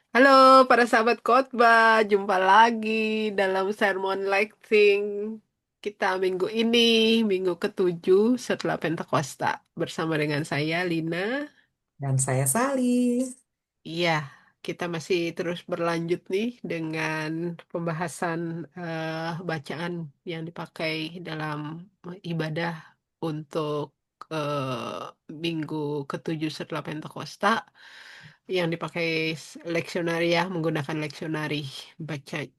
Halo para sahabat khotbah, jumpa lagi dalam Sermon Lighting kita minggu ini, minggu ketujuh setelah Pentakosta. Bersama dengan saya, Lina. Dan saya Sali. Iya, kita masih terus berlanjut nih dengan pembahasan bacaan yang dipakai dalam ibadah untuk minggu ketujuh setelah Pentakosta. Yang dipakai leksionari ya, menggunakan leksionari.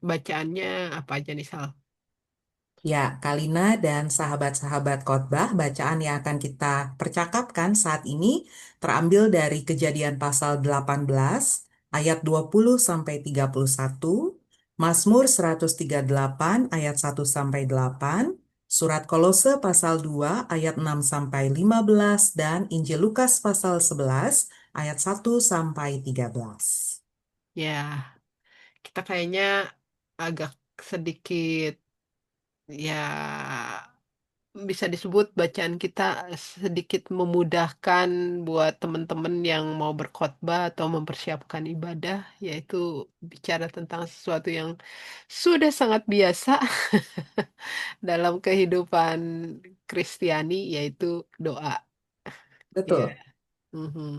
Bacaannya apa aja nih, Sal? Ya, Kalina dan sahabat-sahabat khotbah, bacaan yang akan kita percakapkan saat ini terambil dari Kejadian pasal 18 ayat 20 sampai 31, Mazmur 138 ayat 1 sampai 8, Surat Kolose pasal 2 ayat 6 sampai 15 dan Injil Lukas pasal 11 ayat 1 sampai 13. Ya, kita kayaknya agak sedikit ya bisa disebut bacaan kita sedikit memudahkan buat teman-teman yang mau berkhotbah atau mempersiapkan ibadah, yaitu bicara tentang sesuatu yang sudah sangat biasa dalam kehidupan Kristiani, yaitu doa. Ya. Betul. Mhm.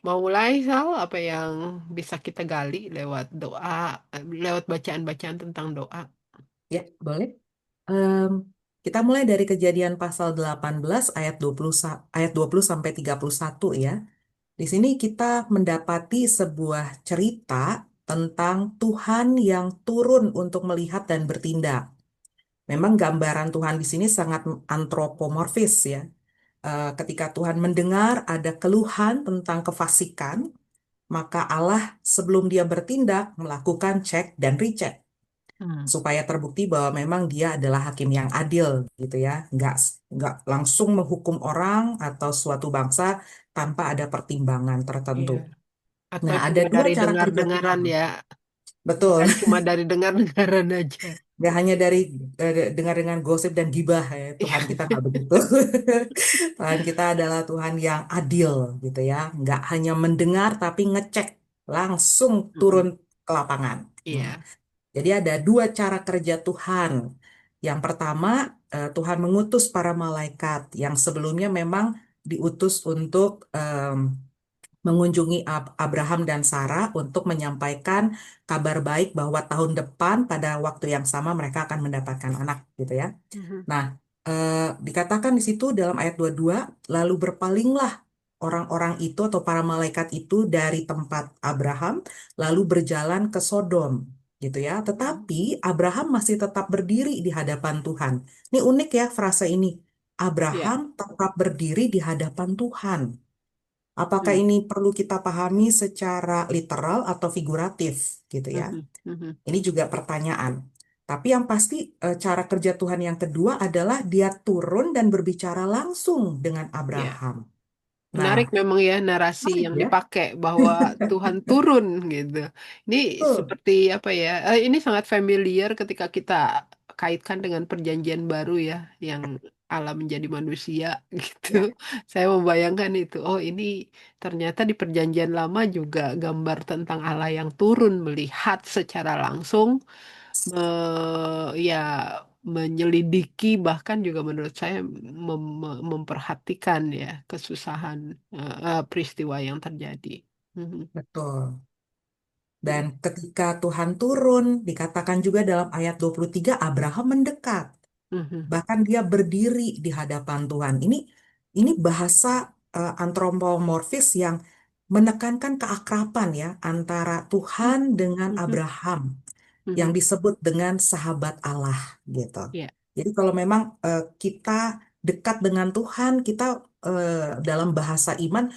Mau mulai, Sal, apa yang bisa kita gali lewat doa, lewat bacaan-bacaan tentang doa? Ya, boleh. Em, kita mulai dari Kejadian pasal 18 ayat 20 ayat 20 sampai 31 ya. Di sini kita mendapati sebuah cerita tentang Tuhan yang turun untuk melihat dan bertindak. Memang gambaran Tuhan di sini sangat antropomorfis ya. Ketika Tuhan mendengar ada keluhan tentang kefasikan, maka Allah sebelum dia bertindak melakukan cek dan recheck Hmm. supaya terbukti bahwa memang dia adalah hakim yang adil gitu ya, nggak langsung menghukum orang atau suatu bangsa tanpa ada pertimbangan tertentu. Iya. Atau Nah, ada cuma dua dari cara kerja dengar-dengaran Tuhan. ya, Betul, bukan cuma dari dengar-dengaran aja. nggak hanya dari dengar dengan gosip dan gibah ya. Tuhan Iya. kita nggak begitu. Tuhan kita adalah Tuhan yang adil gitu ya, nggak hanya mendengar tapi ngecek langsung turun Mm-mm. ke lapangan. Nah, Iya. jadi ada dua cara kerja Tuhan. Yang pertama, Tuhan mengutus para malaikat yang sebelumnya memang diutus untuk mengunjungi Abraham dan Sarah untuk menyampaikan kabar baik bahwa tahun depan pada waktu yang sama mereka akan mendapatkan anak gitu ya. Mhm. Nah, dikatakan di situ dalam ayat 22, lalu berpalinglah orang-orang itu atau para malaikat itu dari tempat Abraham, lalu berjalan ke Sodom, gitu ya. Tetapi Abraham masih tetap berdiri di hadapan Tuhan. Ini unik ya frase ini. Iya. Abraham tetap berdiri di hadapan Tuhan. Apakah Mm. ini perlu kita pahami secara literal atau figuratif, gitu ya? Mhm. Mhm. Ini juga pertanyaan. Tapi yang pasti cara kerja Tuhan yang kedua adalah dia turun dan berbicara langsung dengan Iya. Abraham. Nah, Menarik memang ya narasi menarik yang ya. dipakai bahwa Tuhan turun gitu. Ini Betul. seperti apa ya? Ini sangat familiar ketika kita kaitkan dengan Perjanjian Baru ya, yang Allah menjadi manusia gitu. Ya, Saya membayangkan itu. Oh, ini ternyata di Perjanjian Lama juga gambar tentang Allah yang turun melihat secara langsung, ya menyelidiki, bahkan juga menurut saya memperhatikan ya kesusahan, peristiwa yang terjadi. Mhm. betul. Dan ketika Tuhan turun, dikatakan juga dalam ayat 23, Abraham mendekat. Mhm. Bahkan dia berdiri di hadapan Tuhan. Ini bahasa antropomorfis yang menekankan keakraban ya antara Tuhan dengan Mhm. Abraham yang Mhm. disebut dengan sahabat Allah gitu. Ya. Jadi kalau memang kita dekat dengan Tuhan, kita dalam bahasa iman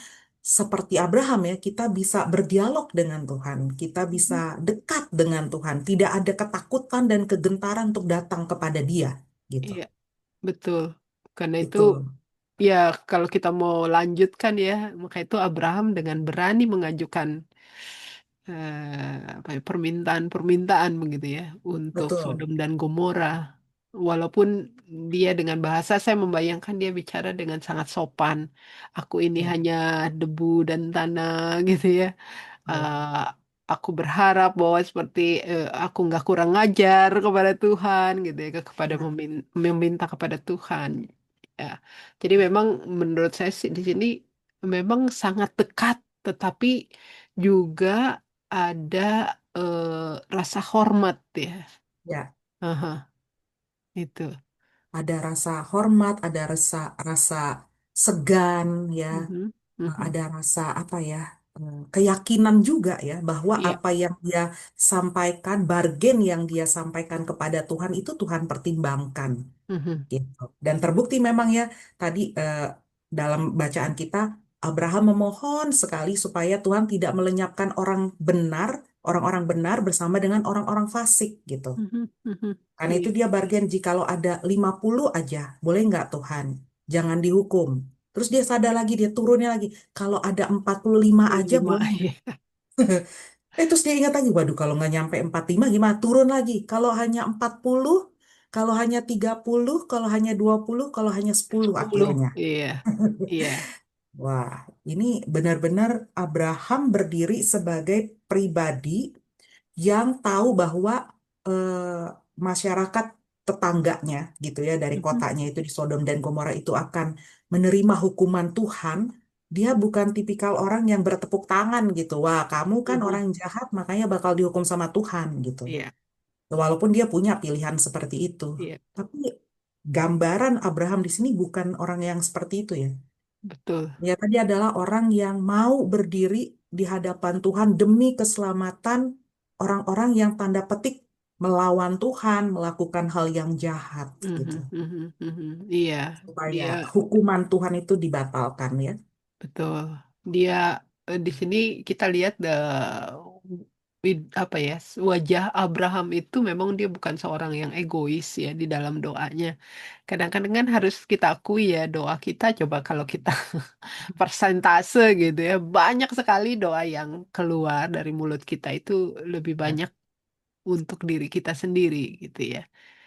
seperti Abraham ya, kita bisa berdialog dengan Tuhan, kita bisa Mhm. dekat dengan Tuhan, tidak ada ketakutan dan kegentaran untuk datang kepada Dia gitu. Iya, betul. Karena itu Itu ya, kalau kita mau lanjutkan ya, maka itu Abraham dengan berani mengajukan apa ya, permintaan-permintaan begitu ya untuk betul. Sodom dan Gomora. Walaupun dia dengan bahasa, saya membayangkan dia bicara dengan sangat sopan. Aku ini Ya, hanya debu dan tanah gitu ya. betul. aku berharap bahwa seperti aku nggak kurang ngajar kepada Tuhan gitu ya, kepada Ya, meminta kepada Tuhan. Ya. Jadi memang menurut saya sih di sini memang sangat dekat, tetapi juga ada rasa hormat ya. ya. Aha, itu. Ada rasa hormat, ada rasa segan, ya, Mhm, mhm. ada rasa apa ya, keyakinan juga ya bahwa Iya. apa yang dia sampaikan, bargain yang dia sampaikan kepada Tuhan itu Tuhan pertimbangkan, Mhm, gitu. Dan terbukti memang ya tadi dalam bacaan kita Abraham memohon sekali supaya Tuhan tidak melenyapkan orang-orang benar bersama dengan orang-orang fasik gitu. mhm, mhm. Karena itu Iya. dia bargain jikalau ada 50 aja, boleh nggak Tuhan? Jangan dihukum. Terus dia sadar lagi, dia turunnya lagi. Kalau ada 45 aja Lima. boleh nggak? Iya. Terus dia ingat lagi, waduh kalau nggak nyampe 45 gimana? Turun lagi. Kalau hanya 40, kalau hanya 30, kalau hanya 20, kalau hanya 10 10. akhirnya. Iya. Iya. Wah, ini benar-benar Abraham berdiri sebagai pribadi yang tahu bahwa masyarakat tetangganya gitu ya dari Mhm, kotanya itu di Sodom dan Gomora itu akan menerima hukuman Tuhan. Dia bukan tipikal orang yang bertepuk tangan gitu. Wah, kamu kan mhm. orang jahat makanya bakal dihukum sama Tuhan gitu. Iya. Walaupun dia punya pilihan seperti itu. Iya. Tapi gambaran Abraham di sini bukan orang yang seperti itu ya. Betul. Ya, tadi adalah orang yang mau berdiri di hadapan Tuhan demi keselamatan orang-orang yang tanda petik melawan Tuhan, melakukan hal yang jahat gitu. Mhm, mhm, mhm. Iya. Supaya Dia hukuman Tuhan itu dibatalkan ya. betul. Dia di sini kita lihat apa ya, wajah Abraham itu memang dia bukan seorang yang egois ya di dalam doanya. Kadang-kadang kan harus kita akui ya, doa kita coba kalau kita persentase gitu ya, banyak sekali doa yang keluar dari mulut kita itu lebih Ya, banyak untuk diri kita sendiri gitu ya.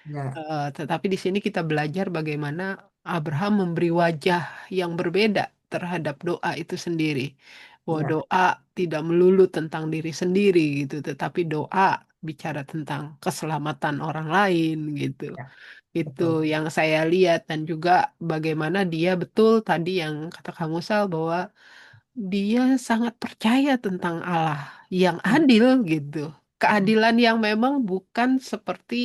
ya, Tetapi di sini kita belajar bagaimana Abraham memberi wajah yang berbeda terhadap doa itu sendiri. Bahwa ya, doa tidak melulu tentang diri sendiri gitu, tetapi doa bicara tentang keselamatan orang lain gitu. ya, Itu betul. yang saya lihat dan juga bagaimana dia betul tadi yang kata kamu Sal bahwa dia sangat percaya tentang Allah yang Ya, adil gitu. mm, Keadilan yang memang bukan seperti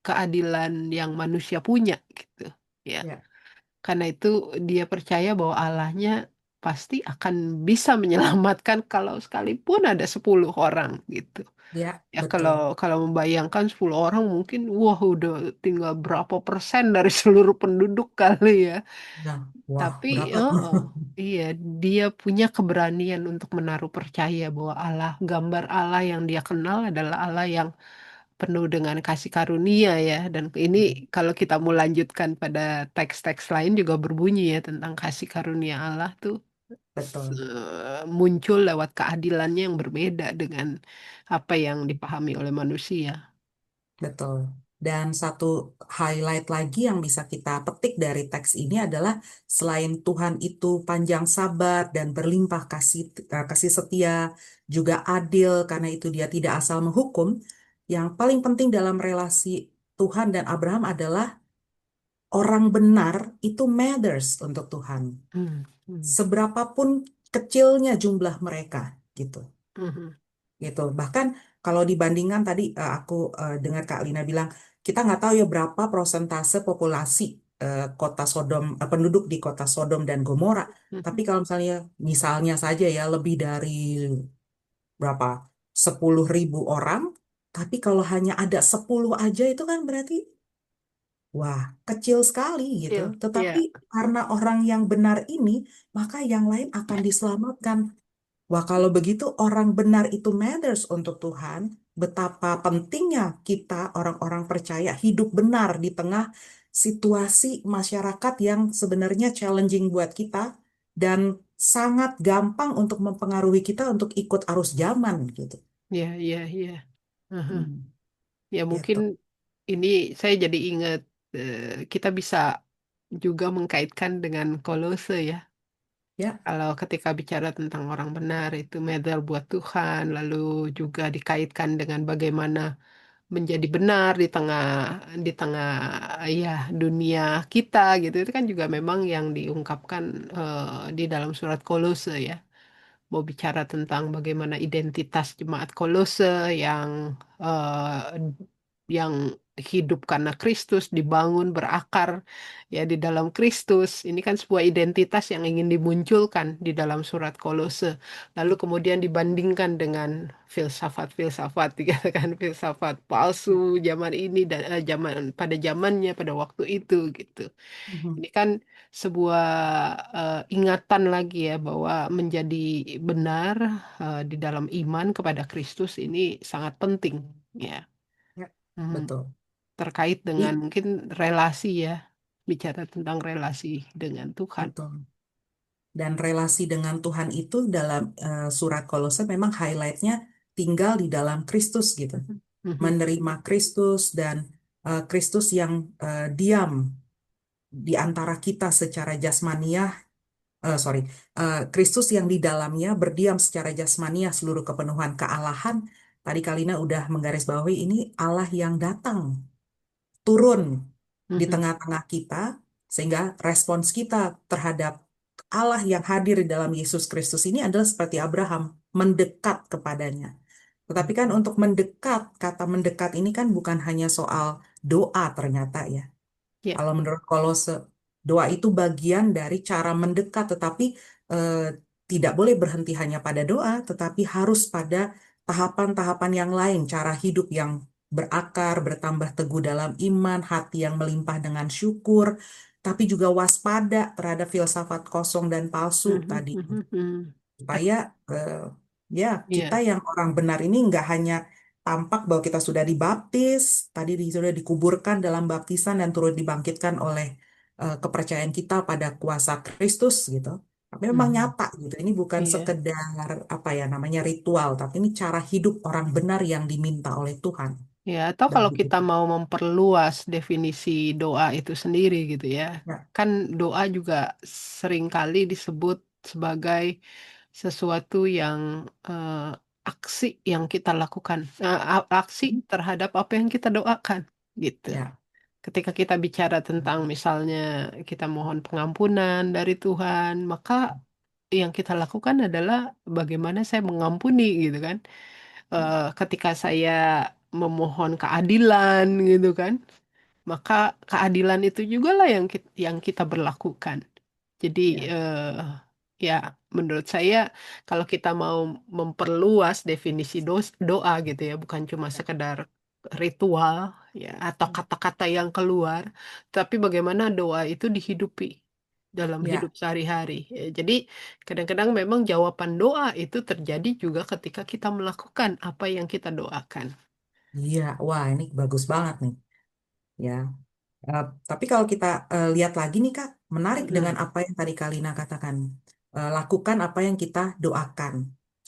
keadilan yang manusia punya gitu. Ya, ya, karena itu dia percaya bahwa Allahnya pasti akan bisa menyelamatkan kalau sekalipun ada 10 orang gitu. ya, Ya kalau betul. kalau membayangkan 10 orang mungkin wah udah tinggal berapa persen dari seluruh penduduk kali ya. Ya, wah, Tapi berapa tuh? iya, dia punya keberanian untuk menaruh percaya bahwa Allah, gambar Allah yang dia kenal adalah Allah yang penuh dengan kasih karunia ya. Dan ini kalau kita mau lanjutkan pada teks-teks lain juga berbunyi ya tentang kasih karunia Allah tuh Betul. muncul lewat keadilannya yang berbeda dengan apa yang dipahami oleh manusia. Betul. Dan satu highlight lagi yang bisa kita petik dari teks ini adalah selain Tuhan itu panjang sabar dan berlimpah kasih setia, juga adil karena itu dia tidak asal menghukum. Yang paling penting dalam relasi Tuhan dan Abraham adalah orang benar itu matters untuk Tuhan. Hmm, hmm, Seberapapun kecilnya jumlah mereka gitu. mhm, Gitu. Bahkan kalau dibandingkan tadi aku dengar Kak Lina bilang kita nggak tahu ya berapa prosentase populasi kota Sodom penduduk di kota Sodom dan Gomora. Tapi mhm. kalau misalnya saja ya lebih dari berapa 10.000 orang, tapi kalau hanya ada 10 aja itu kan berarti wah kecil sekali gitu. Iya, Tetapi iya, karena orang yang benar ini maka yang lain akan diselamatkan. Wah, kalau begitu orang benar itu matters untuk Tuhan. Betapa pentingnya kita orang-orang percaya hidup benar di tengah situasi masyarakat yang sebenarnya challenging buat kita dan sangat gampang untuk mempengaruhi kita untuk ikut arus zaman gitu. iya, iya, iya. Mhm. Hmm, Ya mungkin gitu. ini saya jadi ingat kita bisa juga mengkaitkan dengan Kolose ya. Ya. Kalau ketika bicara tentang orang benar itu medal buat Tuhan, lalu juga dikaitkan dengan bagaimana menjadi benar di tengah ya dunia kita gitu. Itu kan juga memang yang diungkapkan di dalam surat Kolose ya. Mau bicara tentang bagaimana identitas jemaat Kolose yang yang hidup karena Kristus, dibangun berakar ya di dalam Kristus. Ini kan sebuah identitas yang ingin dimunculkan di dalam surat Kolose. Lalu kemudian dibandingkan dengan filsafat-filsafat, dikatakan filsafat palsu zaman ini dan zaman pada zamannya pada waktu itu gitu. Mhm. Ini kan sebuah ingatan lagi ya bahwa menjadi benar di dalam iman kepada Kristus ini sangat penting ya. Ya, Hmm. betul. Terkait dengan Jadi, mungkin relasi ya, bicara tentang relasi dengan Tuhan. betul. Dan relasi dengan Tuhan itu dalam surat Kolose memang highlightnya tinggal di dalam Kristus gitu. Mhm. Mhm. Menerima Kristus dan Kristus yang diam di antara kita secara jasmaniah, sorry, Kristus yang di dalamnya berdiam secara jasmaniah seluruh kepenuhan kealahan. Tadi Kalina udah menggarisbawahi ini Allah yang datang turun di Mhm. tengah-tengah kita, sehingga respons kita terhadap Allah yang hadir di dalam Yesus Kristus ini adalah seperti Abraham, mendekat kepadanya. Tetapi kan untuk mendekat, kata mendekat ini kan bukan hanya soal doa ternyata ya. Ya. Kalau menurut Kolose, doa itu bagian dari cara mendekat, tetapi eh, tidak boleh berhenti hanya pada doa, tetapi harus pada tahapan-tahapan yang lain, cara hidup yang berakar, bertambah teguh dalam iman, hati yang melimpah dengan syukur, tapi juga waspada terhadap filsafat kosong dan palsu Mhm. tadi Mhm. Mhm. supaya eh, ya kita Iya. yang orang benar ini nggak hanya tampak bahwa kita sudah dibaptis, tadi sudah dikuburkan dalam baptisan dan turut dibangkitkan oleh kepercayaan kita pada kuasa Kristus gitu. Tapi memang Mhm. nyata gitu. Ini bukan Iya. sekedar apa ya namanya ritual, tapi ini cara hidup orang benar yang diminta oleh Tuhan Ya, atau kalau bagi kita kita. mau memperluas definisi doa itu sendiri gitu ya, Ya. kan doa juga seringkali disebut sebagai sesuatu yang eh, aksi yang kita lakukan, aksi terhadap apa yang kita doakan gitu. Ya. Ketika kita bicara tentang misalnya kita mohon pengampunan dari Tuhan, maka yang kita lakukan adalah bagaimana saya mengampuni gitu kan. Ketika saya memohon keadilan gitu kan, maka keadilan itu juga lah yang kita berlakukan. Jadi Ya. ya menurut saya kalau kita mau memperluas definisi doa gitu ya, bukan cuma sekedar ritual ya atau kata-kata yang keluar, tapi bagaimana doa itu dihidupi dalam hidup Ya. sehari-hari. Ya, jadi kadang-kadang memang jawaban doa itu terjadi juga ketika kita melakukan apa yang kita doakan. Iya. Wah, ini bagus banget nih. Ya. Tapi kalau kita lihat lagi nih Kak, menarik dengan Mm-mm. apa yang tadi Kalina katakan. Lakukan apa yang kita doakan.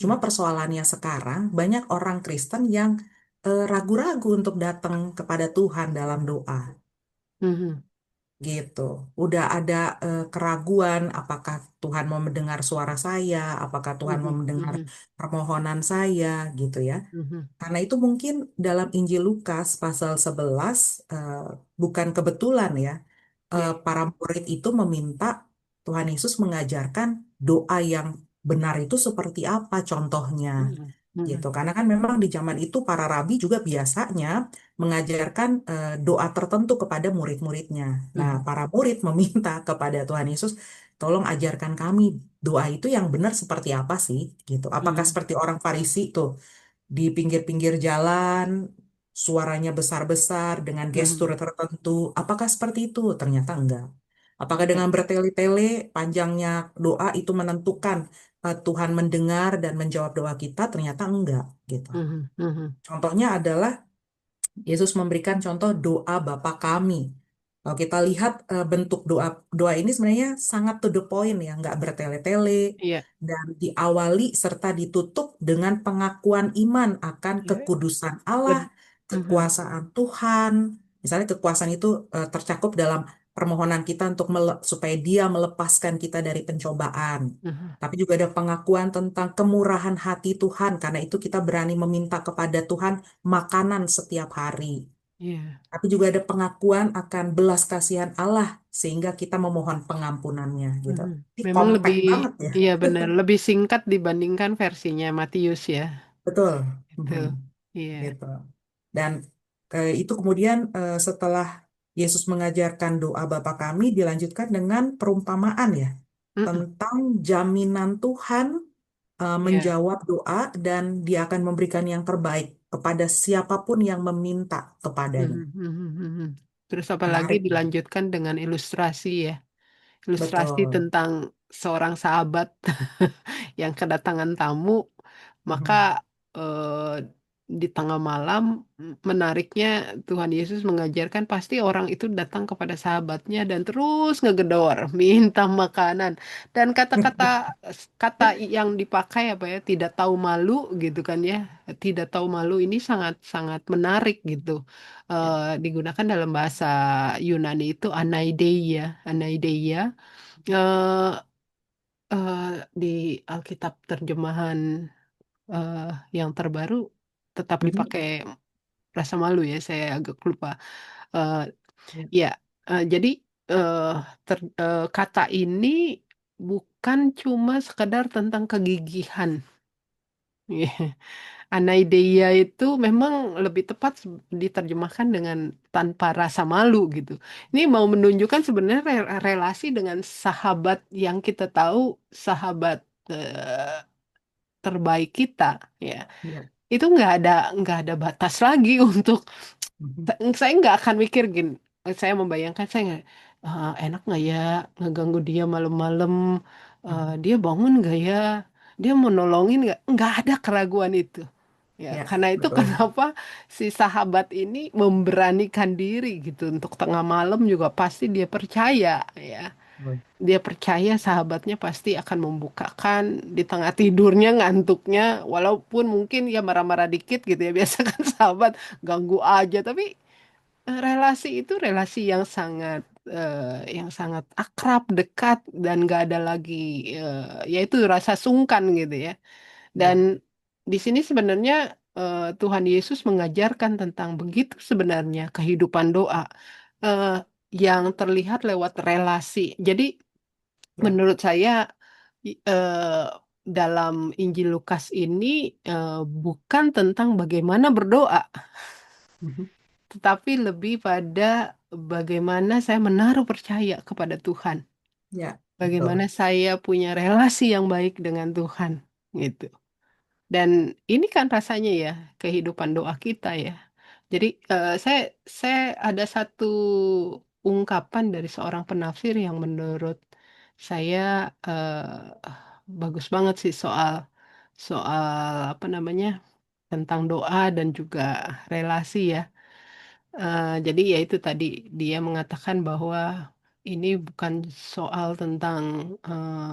Cuma Mm. persoalannya sekarang banyak orang Kristen yang ragu-ragu untuk datang kepada Tuhan dalam doa Mhm. gitu. Udah ada keraguan apakah Tuhan mau mendengar suara saya, apakah Tuhan mau Mhm. mendengar Mhm. permohonan saya gitu ya. Mhm. Karena itu mungkin dalam Injil Lukas pasal 11 bukan kebetulan ya Ya. para murid itu meminta Tuhan Yesus mengajarkan doa yang benar itu seperti apa contohnya Mhm. gitu. Mhm. Karena kan memang di zaman itu para rabi juga biasanya mengajarkan doa tertentu kepada murid-muridnya. Nah, Mhm. para murid meminta kepada Tuhan Yesus, tolong ajarkan kami doa itu yang benar seperti apa sih gitu. Apakah Mhm. seperti orang Farisi tuh di pinggir-pinggir jalan, suaranya besar-besar dengan gestur Mhm. tertentu. Apakah seperti itu? Ternyata enggak. Apakah Ya. dengan bertele-tele panjangnya doa itu menentukan Tuhan mendengar dan menjawab doa kita? Ternyata enggak, gitu. Mhm. Mhm. Contohnya adalah Yesus memberikan contoh doa Bapa kami. Kalau kita lihat bentuk doa doa ini sebenarnya sangat to the point ya, nggak bertele-tele Iya. dan diawali serta ditutup dengan pengakuan iman akan Ya. kekudusan Allah, Ben- Mhm. kekuasaan Tuhan. Misalnya kekuasaan itu tercakup dalam permohonan kita untuk supaya Dia melepaskan kita dari pencobaan. Mhm. Tapi juga ada pengakuan tentang kemurahan hati Tuhan, karena itu kita berani meminta kepada Tuhan makanan setiap hari. Iya. Tapi juga ada pengakuan akan belas kasihan Allah, sehingga kita memohon pengampunannya gitu. Mhm. Ini Memang kompak lebih, banget ya. iya benar, lebih singkat dibandingkan versinya Matius ya. Betul. Itu. Mhm. Iya. Gitu. Dan itu kemudian setelah Yesus mengajarkan doa Bapa kami dilanjutkan dengan perumpamaan ya Mhm. tentang jaminan Tuhan Iya. menjawab doa dan Dia akan memberikan yang terbaik kepada siapapun yang meminta kepadanya. Mhm. Mhm. Mhm. Terus apalagi Menarik. dilanjutkan dengan ilustrasi ya. Ilustrasi Betul. tentang seorang sahabat yang kedatangan tamu, maka Mhm. di tengah malam menariknya Tuhan Yesus mengajarkan pasti orang itu datang kepada sahabatnya dan terus ngegedor minta makanan dan kata-kata kata yang dipakai apa ya tidak tahu malu gitu kan ya, tidak tahu malu ini sangat sangat menarik gitu. Ya. Digunakan dalam bahasa Yunani itu anaideia anaideia. eh eh, di Alkitab terjemahan eh, yang terbaru tetap Mhm. dipakai rasa malu ya, saya agak lupa. Eh, Ya. ya, jadi eh, kata ini bukan cuma sekedar tentang kegigihan. Iya. Anaideia itu memang lebih tepat diterjemahkan dengan tanpa rasa malu gitu. Ini mau menunjukkan sebenarnya relasi dengan sahabat yang kita tahu sahabat terbaik kita, ya. Ya. Itu nggak ada batas lagi untuk Mhm. saya nggak akan mikir gini. Saya membayangkan saya nggak, enak nggak ya ngeganggu dia malam-malam, Mhm. dia bangun nggak ya, dia mau nolongin nggak ada keraguan itu. Ya, Ya, karena itu betul. kenapa si sahabat ini memberanikan diri gitu untuk tengah malam juga pasti dia percaya ya. Betul. Dia percaya sahabatnya pasti akan membukakan di tengah tidurnya ngantuknya walaupun mungkin ya marah-marah dikit gitu ya biasa kan sahabat ganggu aja tapi relasi itu relasi yang sangat akrab dekat dan gak ada lagi yaitu rasa sungkan gitu ya dan Ya. di sini sebenarnya Tuhan Yesus mengajarkan tentang begitu sebenarnya kehidupan doa eh, yang terlihat lewat relasi jadi Ya. menurut saya dalam Injil Lukas ini bukan tentang bagaimana berdoa, Mhm. tetapi lebih pada bagaimana saya menaruh percaya kepada Tuhan, Ya, bagaimana betul. saya punya relasi yang baik dengan Tuhan, gitu. Dan ini kan rasanya ya kehidupan doa kita ya. Jadi saya ada satu ungkapan dari seorang penafsir yang menurut saya bagus banget sih soal soal apa namanya tentang doa dan juga relasi ya. Jadi ya itu tadi dia mengatakan bahwa ini bukan soal tentang eh,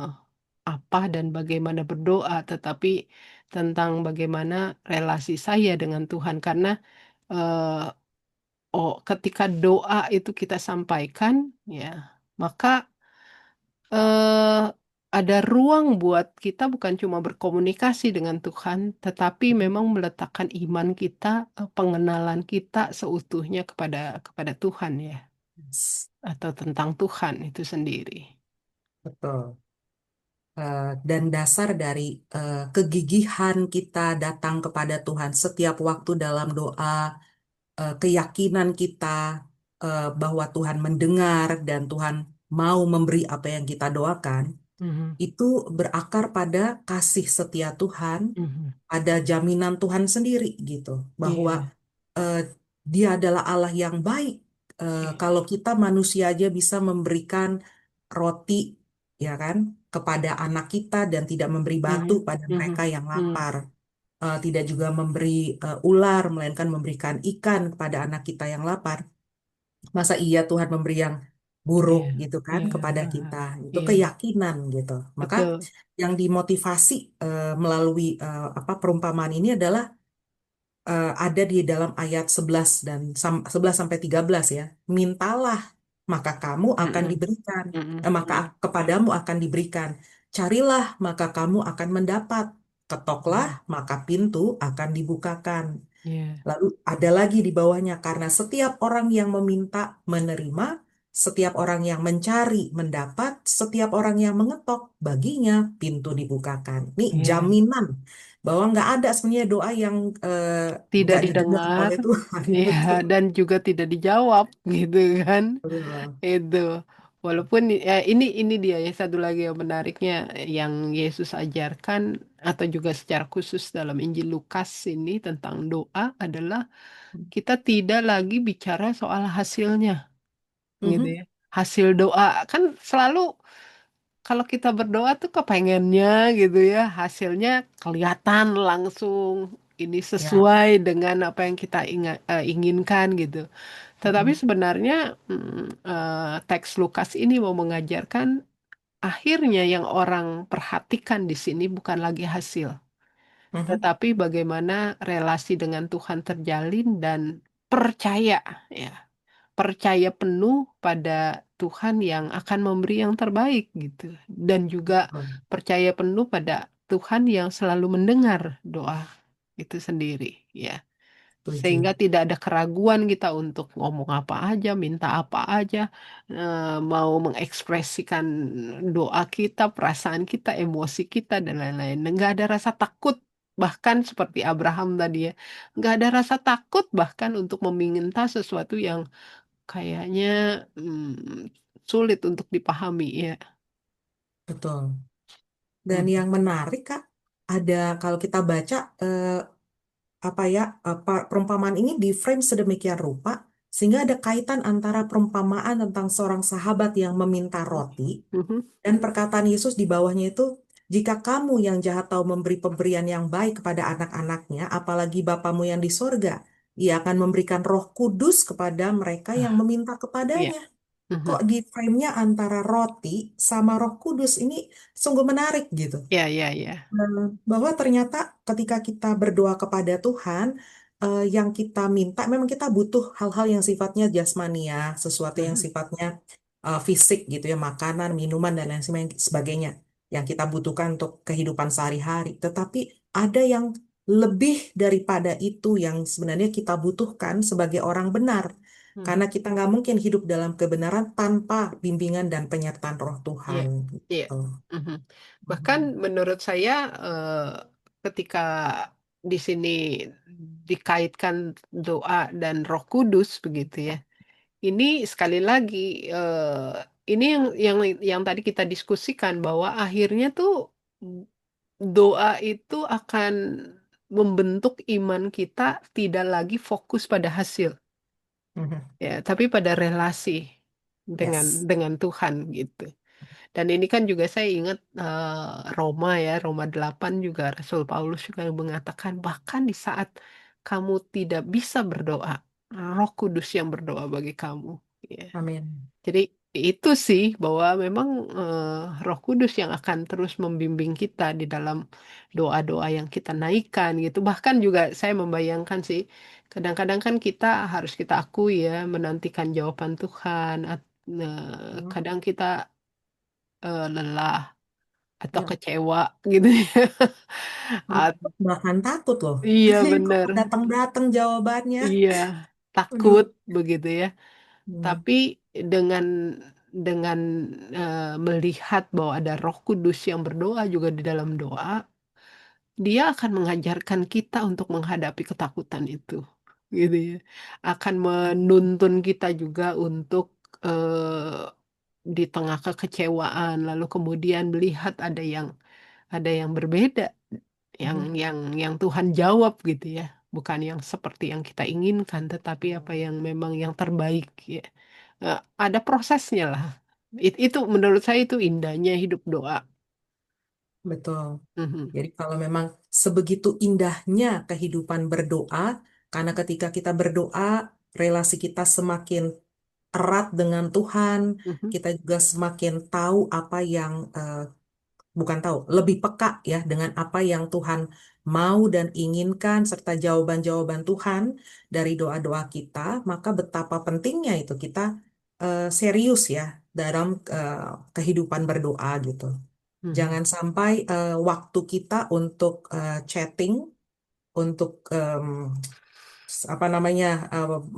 apa dan bagaimana berdoa, tetapi tentang bagaimana relasi saya dengan Tuhan. Karena ketika doa itu kita sampaikan, ya, maka eh, ada ruang buat kita bukan cuma berkomunikasi dengan Tuhan, tetapi memang meletakkan iman kita, pengenalan kita seutuhnya kepada Tuhan ya, Yes, atau tentang Tuhan itu sendiri. betul. Dan dasar dari kegigihan kita datang kepada Tuhan setiap waktu dalam doa, keyakinan kita bahwa Tuhan mendengar dan Tuhan mau memberi apa yang kita doakan, Mhm. itu berakar pada kasih setia Tuhan, Mhm. ada jaminan Tuhan sendiri gitu, bahwa Iya, eh, Dia adalah Allah yang baik. iya. Kalau kita manusia aja bisa memberikan roti, ya kan, kepada anak kita dan tidak memberi batu Mhm. pada mereka Mhm. yang Mhm. lapar. Tidak juga memberi ular, melainkan memberikan ikan kepada anak kita yang lapar. Masa iya Tuhan memberi yang buruk Iya, gitu kan iya, kepada heeh. kita? Itu Iya, keyakinan gitu. Maka betul. yang dimotivasi melalui apa perumpamaan ini adalah ada di dalam ayat 11 dan 11 sampai 13 ya. Mintalah maka kamu akan Mm-mm. diberikan. Mm-mm. Maka Iya. kepadamu akan diberikan. Carilah, maka kamu akan mendapat. Ketoklah, Mm. maka pintu akan dibukakan. Iya. Lalu ada lagi di bawahnya, karena setiap orang yang meminta menerima, setiap orang yang mencari mendapat, setiap orang yang mengetok baginya pintu dibukakan. Ini Iya. jaminan bahwa nggak ada sebenarnya doa yang Tidak nggak didengar didengar, oleh Tuhan. ya, Betul. dan juga tidak dijawab, gitu kan? Betul. Itu. Walaupun ini dia ya satu lagi yang menariknya yang Yesus ajarkan atau juga secara khusus dalam Injil Lukas ini tentang doa adalah kita tidak lagi bicara soal hasilnya, gitu Mhm. ya. Hasil doa kan selalu kalau kita berdoa tuh kepengennya gitu ya, hasilnya kelihatan langsung ini Ya. sesuai dengan apa yang kita inginkan gitu. Tetapi Mhm. sebenarnya teks Lukas ini mau mengajarkan akhirnya yang orang perhatikan di sini bukan lagi hasil, Mhm. tetapi bagaimana relasi dengan Tuhan terjalin dan percaya, ya, percaya penuh pada Tuhan yang akan memberi yang terbaik gitu, dan juga Betul. percaya penuh pada Tuhan yang selalu mendengar doa itu sendiri, ya. Setuju. Sehingga tidak ada keraguan kita untuk ngomong apa aja, minta apa aja, mau mengekspresikan doa kita, perasaan kita, emosi kita, dan lain-lain. Nggak ada rasa takut, bahkan seperti Abraham tadi ya, nggak ada rasa takut bahkan untuk meminta sesuatu yang kayaknya sulit untuk dipahami ya. Betul. Dan Hmm. yang menarik, Kak, ada kalau kita baca apa ya perumpamaan ini di frame sedemikian rupa sehingga ada kaitan antara perumpamaan tentang seorang sahabat yang meminta roti Mhm. dan perkataan Yesus di bawahnya itu, jika kamu yang jahat tahu memberi pemberian yang baik kepada anak-anaknya, apalagi Bapamu yang di sorga, Ia akan memberikan Roh Kudus kepada mereka yang Ah, meminta iya. kepadanya. Kok Mhm. di frame-nya antara roti sama Roh Kudus ini sungguh menarik gitu. Ya, ya, ya. Bahwa ternyata ketika kita berdoa kepada Tuhan, yang kita minta memang kita butuh hal-hal yang sifatnya jasmania, sesuatu yang Mhm. sifatnya fisik gitu ya, makanan, minuman dan lain sebagainya yang kita butuhkan untuk kehidupan sehari-hari. Tetapi ada yang lebih daripada itu yang sebenarnya kita butuhkan sebagai orang benar. Mhm. Karena kita nggak mungkin hidup dalam kebenaran tanpa bimbingan dan penyertaan Roh Iya, Tuhan. iya. Gitu. Mhm. Bahkan menurut saya ketika di sini dikaitkan doa dan Roh Kudus begitu ya. Ini sekali lagi ini yang tadi kita diskusikan bahwa akhirnya tuh doa itu akan membentuk iman kita tidak lagi fokus pada hasil Mhm. ya, tapi pada relasi dengan Yes. Tuhan gitu. Dan ini kan juga saya ingat Roma ya, Roma 8 juga Rasul Paulus juga yang mengatakan bahkan di saat kamu tidak bisa berdoa, Roh Kudus yang berdoa bagi kamu. Ya. Amin. Jadi itu sih bahwa memang Roh Kudus yang akan terus membimbing kita di dalam doa-doa yang kita naikkan gitu. Bahkan juga saya membayangkan sih, kadang-kadang kan kita harus kita akui ya menantikan jawaban Tuhan. Hmm. Kadang kita lelah atau Ya. kecewa gitu ya. At- Bahkan takut loh. iya Kok bener, datang-datang jawabannya. iya takut Aduh. begitu ya. Hmm. Tapi dengan dengan melihat bahwa ada Roh Kudus yang berdoa juga di dalam doa, dia akan mengajarkan kita untuk menghadapi ketakutan itu, gitu ya. Akan menuntun kita juga untuk di tengah kekecewaan, lalu kemudian melihat ada yang berbeda, Mhm. yang Tuhan jawab gitu ya, bukan yang seperti yang kita inginkan, tetapi apa yang memang yang terbaik ya. Ada prosesnya lah. Itu menurut saya itu indahnya hidup doa. Betul. Mhm. Jadi kalau memang sebegitu indahnya kehidupan berdoa, karena ketika kita berdoa, relasi kita semakin erat dengan Tuhan, Mhm. kita juga semakin tahu apa yang bukan tahu, lebih peka ya dengan apa yang Tuhan mau dan inginkan serta jawaban-jawaban Tuhan dari doa-doa kita, maka betapa pentingnya itu kita serius ya dalam kehidupan berdoa gitu. Mhm. Jangan sampai waktu kita untuk chatting, untuk apa namanya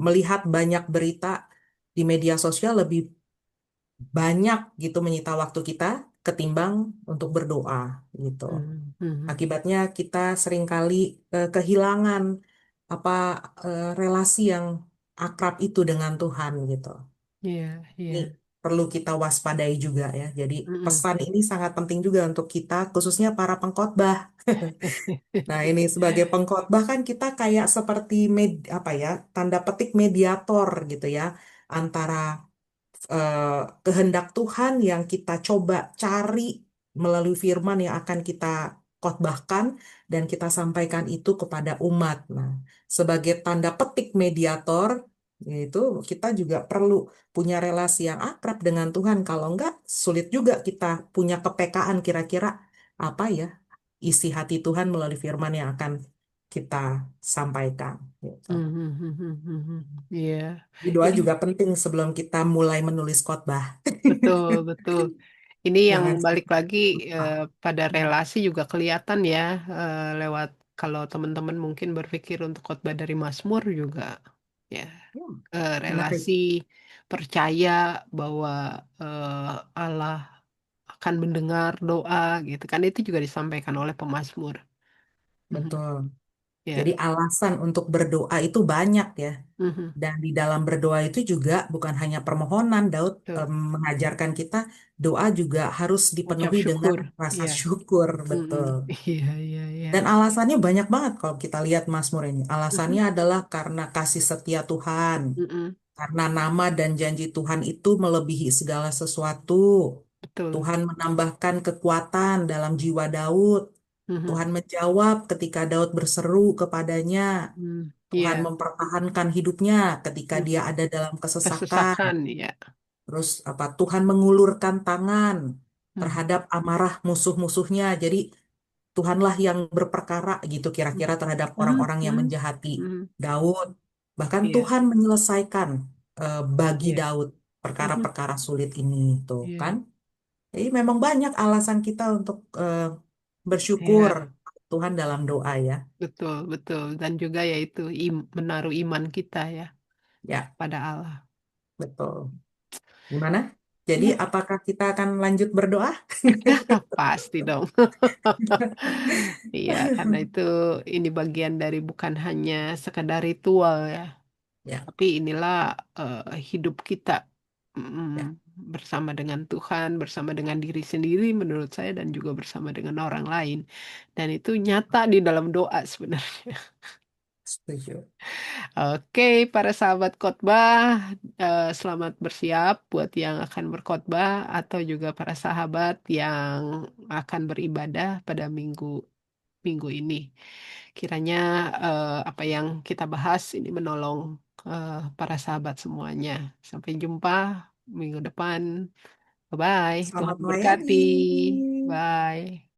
melihat banyak berita di media sosial lebih banyak gitu menyita waktu kita ketimbang untuk berdoa gitu. Mhm. Mhm. Akibatnya kita seringkali kehilangan apa relasi yang akrab itu dengan Tuhan gitu. Iya, Ini iya. perlu kita waspadai juga ya. Jadi Mhm. pesan ini sangat penting juga untuk kita, khususnya para pengkhotbah. Nah, ini sebagai pengkhotbah kan kita kayak seperti apa ya, tanda petik mediator gitu ya antara eh, kehendak Tuhan yang kita coba cari melalui firman yang akan kita khotbahkan dan kita sampaikan itu kepada umat. Nah, sebagai tanda petik mediator, itu kita juga perlu punya relasi yang akrab dengan Tuhan. Kalau enggak, sulit juga kita punya kepekaan kira-kira apa ya isi hati Tuhan melalui firman yang akan kita sampaikan. Gitu. Mhm. Mhm. Mhm. Iya. Jadi doa Ini juga penting sebelum kita mulai menulis khotbah. betul, betul. Ini yang Jangan balik sampai lagi lupa. pada Hmm. relasi juga kelihatan ya, lewat kalau teman-teman mungkin berpikir untuk khotbah dari Mazmur juga ya, Hmm, relasi menarik. percaya bahwa Allah akan mendengar doa gitu kan, itu juga disampaikan oleh pemazmur. Mhm. Betul. Jadi Ya, alasan untuk berdoa itu banyak ya. mhm. Dan di dalam berdoa itu juga bukan hanya permohonan, Daud Betul. mengajarkan kita doa juga harus Ucap dipenuhi dengan syukur, rasa iya. syukur, Mhm. betul. Iya, iya, iya. Dan alasannya banyak banget kalau kita lihat Mazmur ini. Mhm. Alasannya adalah karena kasih setia Tuhan, Mhm. karena nama dan janji Tuhan itu melebihi segala sesuatu. Betul. Tuhan menambahkan kekuatan dalam jiwa Daud. Mhm. Tuhan menjawab ketika Daud berseru kepadanya. Mhm. Tuhan Iya. mempertahankan hidupnya ketika dia Mhm. ada dalam kesesakan. Kesesakan, ya. Terus apa? Tuhan mengulurkan tangan Mhm. terhadap amarah musuh-musuhnya. Jadi Tuhanlah yang berperkara gitu kira-kira terhadap Mhm. orang-orang yang Mhm. menjahati Mhm. Daud. Bahkan Iya, Tuhan menyelesaikan bagi iya. Daud Mhm. perkara-perkara sulit ini tuh kan. Iya, Jadi memang banyak alasan kita untuk bersyukur iya. Tuhan dalam doa ya. Betul, betul. Dan juga yaitu menaruh iman kita ya Ya, pada Allah. betul. Gimana? Jadi Ya, apakah kita akan lanjut berdoa? pasti dong. Iya, karena itu ini bagian dari bukan hanya sekedar ritual ya, Ya, tapi inilah hidup kita, ya, bersama dengan Tuhan, bersama dengan diri sendiri menurut saya dan juga bersama dengan orang lain. Dan itu nyata di dalam doa sebenarnya. setuju. Oke, para sahabat khotbah, selamat bersiap buat yang akan berkhotbah atau juga para sahabat yang akan beribadah pada minggu minggu ini. Kiranya apa yang kita bahas ini menolong para sahabat semuanya. Sampai jumpa minggu depan. Bye-bye. Tuhan Selamat berkati. melayani. Bye.